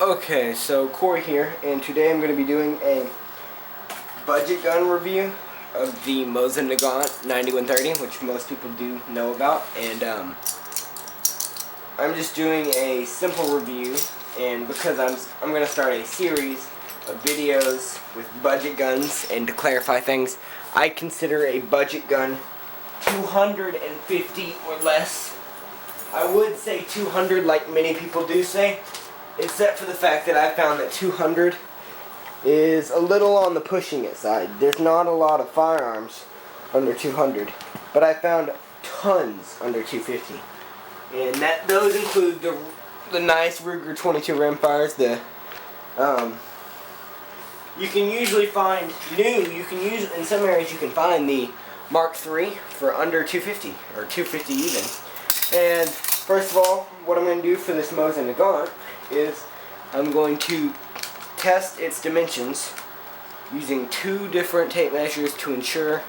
Okay, so Corey here, and today I'm going to be doing a budget gun review of the Mosin Nagant 9130, which most people do know about, and I'm just doing a simple review, and because I'm going to start a series of videos with budget guns, and to clarify things, I consider a budget gun 250 or less. I would say 200 like many people do say, except for the fact that I found that 200 is a little on the pushing it side. There's not a lot of firearms under 200, but I found tons under 250. And those include the nice Ruger 22 rimfires. You can usually find in some areas you can find the Mark III for under 250 or 250 even. And first of all, what I'm going to do for this Mosin Nagant is I'm going to test its dimensions using two different tape measures to ensure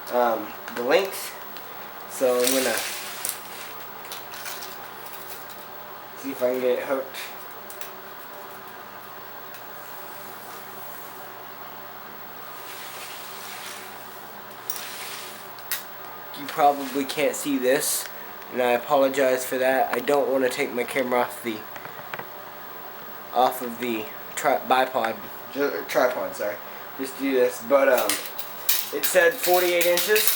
the length. So I'm going to see if I can get it hooked. You probably can't see this, and I apologize for that. I don't want to take my camera off of the tripod, sorry, just to do this. But it said 48 inches,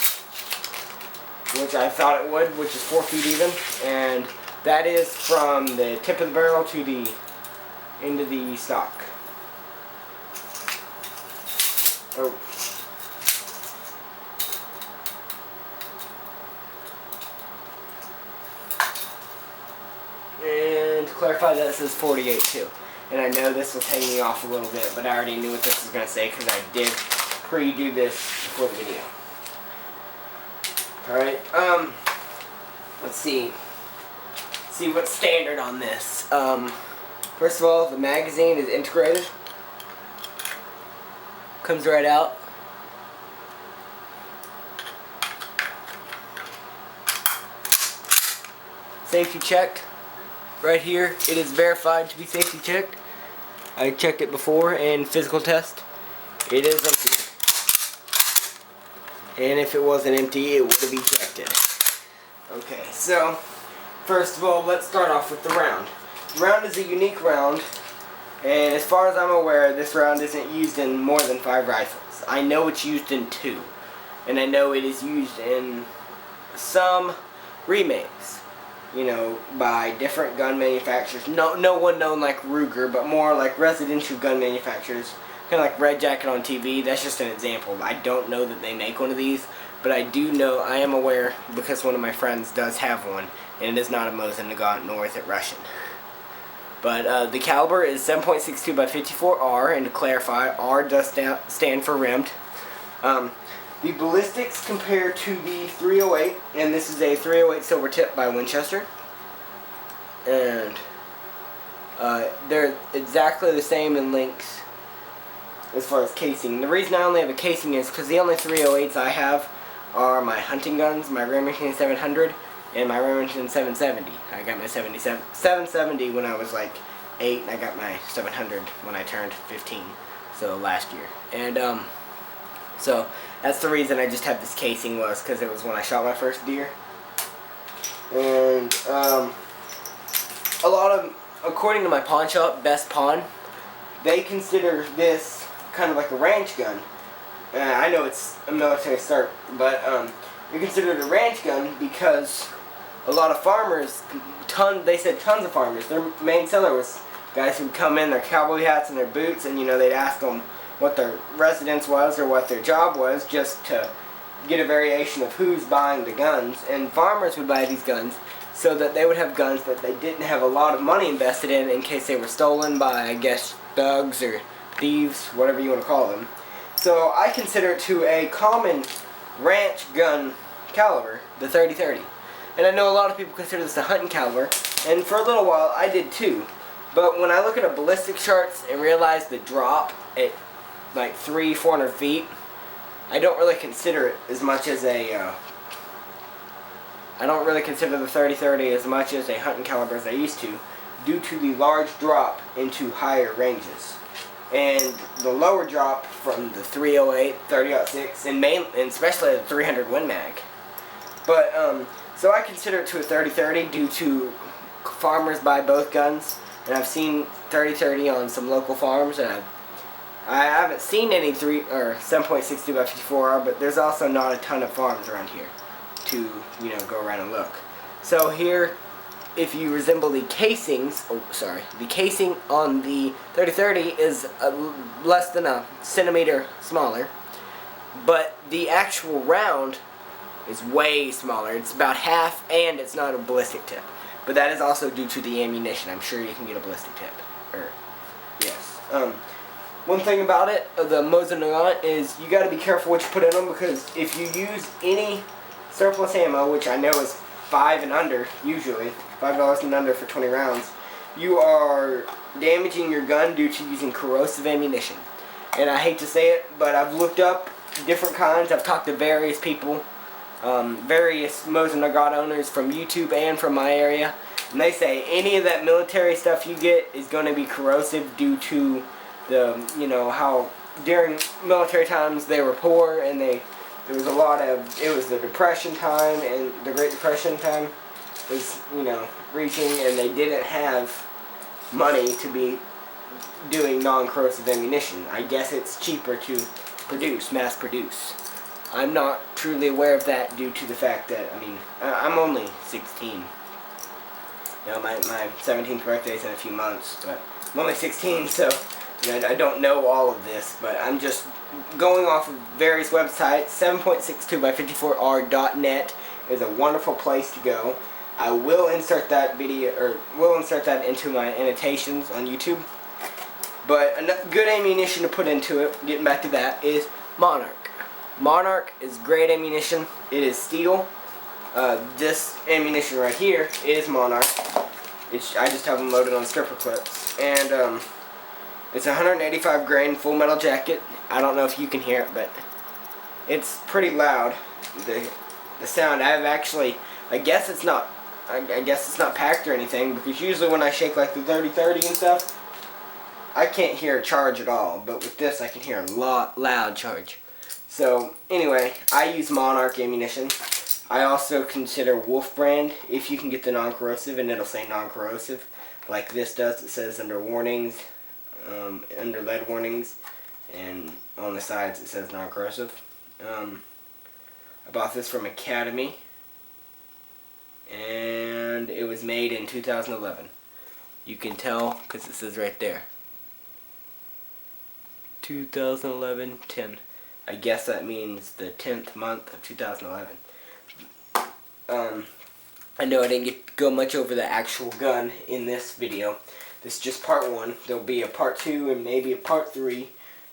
which I thought it would, which is 4 feet even, and that is from the tip of the barrel to the end of the stock. Oh. And to clarify, that says 48 too. And I know this will take me off a little bit, but I already knew what this was going to say because I did pre-do this before the video. Alright, let's see what's standard on this. First of all, the magazine is integrated. Comes right out. Safety checked. Right here, it is verified to be safety checked. I checked it before, and physical test, it is empty. And if it wasn't empty, it would have ejected. Okay, so first of all, let's start off with the round. The round is a unique round, and as far as I'm aware, this round isn't used in more than 5 rifles. I know it's used in 2, and I know it is used in some remakes, you know, by different gun manufacturers. No one known like Ruger, but more like residential gun manufacturers. Kind of like Red Jacket on TV. That's just an example. I don't know that they make one of these, but I am aware because one of my friends does have one, and it is not a Mosin Nagant, nor is it Russian. But the caliber is 7.62 by 54R, and to clarify, R does stand for rimmed. The ballistics compare to the 308, and this is a 308 silver tip by Winchester. And they're exactly the same in length as far as casing. The reason I only have a casing is because the only 308s I have are my hunting guns, my Remington 700, and my Remington 770. I got my 770 when I was like 8, and I got my 700 when I turned 15, so last year. And so that's the reason I just have this casing, was because it was when I shot my first deer. And according to my pawn shop, Best Pawn, they consider this kind of like a ranch gun. I know it's a military start, but they consider it a ranch gun because a lot of farmers, they said tons of farmers, their main seller was guys who'd come in their cowboy hats and their boots, and you know, they'd ask them what their residence was or what their job was, just to get a variation of who's buying the guns. And farmers would buy these guns so that they would have guns that they didn't have a lot of money invested in case they were stolen by, I guess, thugs or thieves, whatever you want to call them. So I consider it to a common ranch gun caliber, the 30-30. And I know a lot of people consider this a hunting caliber, and for a little while I did too. But when I look at a ballistic charts and realize the drop at like 300-400 feet, I don't really consider it as much as a I don't really consider the 30-30 as much as a hunting caliber as I used to. due to the large drop into higher ranges. And the lower drop from the 308, 30-06, and especially the 300 Win Mag. But, so I consider it to a 30-30 due to farmers buy both guns. And I've seen 30-30 on some local farms, and I haven't seen any 7.62x54R, but there's also not a ton of farms around here to, go around and look. So here, if you resemble the casings, the casing on the 30-30 is less than a centimeter smaller, but the actual round is way smaller. It's about half, and it's not a ballistic tip. But that is also due to the ammunition. I'm sure you can get a ballistic tip. Yes. One thing about it, the mosin nagant, is you got to be careful what you put in them, because if you use any surplus ammo, which I know is $5 and under, usually $5 and under for 20 rounds, you are damaging your gun due to using corrosive ammunition. And I hate to say it, but I've looked up different kinds. I've talked to various people, various mosin nagant owners from YouTube and from my area, and they say any of that military stuff you get is going to be corrosive due to the, how during military times they were poor, and there was a lot of, it was the Depression time, and the Great Depression time was, reaching, and they didn't have money to be doing non-corrosive ammunition. I guess it's cheaper to mass produce. I'm not truly aware of that due to the fact that, I'm only 16. My 17th birthday is in a few months, but I'm only 16, so I don't know all of this, but I'm just going off of various websites. 7.62x54R.net is a wonderful place to go. I will insert that video, or will insert that into my annotations on YouTube. But good ammunition to put into it, getting back to that, is Monarch. Monarch is great ammunition. It is steel. This ammunition right here is Monarch. I just have them loaded on stripper clips. And it's a 185 grain full metal jacket. I don't know if you can hear it, but it's pretty loud. The sound, I guess it's not packed or anything, because usually when I shake like the 30-30 and stuff, I can't hear a charge at all. But with this, I can hear a loud charge. So anyway, I use Monarch ammunition. I also consider Wolf brand if you can get the non-corrosive, and it'll say non-corrosive like this does. It says under warnings, under lead warnings, and on the sides it says non-corrosive. I bought this from Academy, and it was made in 2011. You can tell because it says right there, 2011-10. I guess that means the 10th month of 2011. I know I didn't go much over the actual gun in this video. This is just part 1. There'll be a part 2 and maybe a part 3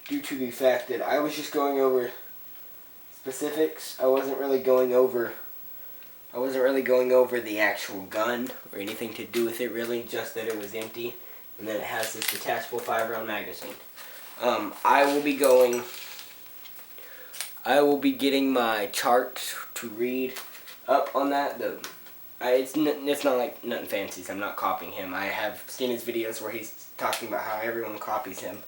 due to the fact that I was just going over specifics. I wasn't really going over the actual gun or anything to do with it really, just that it was empty and then it has this detachable 5-round magazine. I will be getting my chart to read up on that. It's not like nothing fancy. I'm not copying him. I have seen his videos where he's talking about how everyone copies him.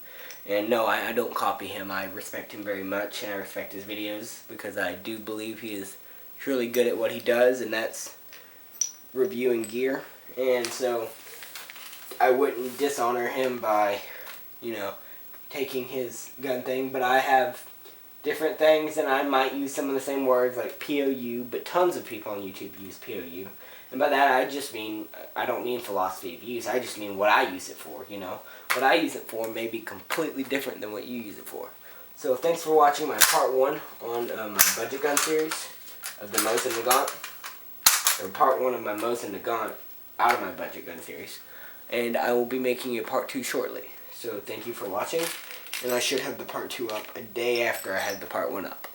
And no, I don't copy him. I respect him very much, and I respect his videos because I do believe he is truly good at what he does, and that's reviewing gear. And so I wouldn't dishonor him by, taking his gun thing, but I have different things, and I might use some of the same words like POU, but tons of people on YouTube use POU. And by that, I don't mean philosophy of use. I just mean what I use it for, What I use it for may be completely different than what you use it for. So thanks for watching my part 1 on my budget gun series of the mosin nagant, or part 1 of my mosin nagant out of my budget gun series. And I will be making a part 2 shortly. So thank you for watching, and I should have the part 2 up a day after I had the part 1 up.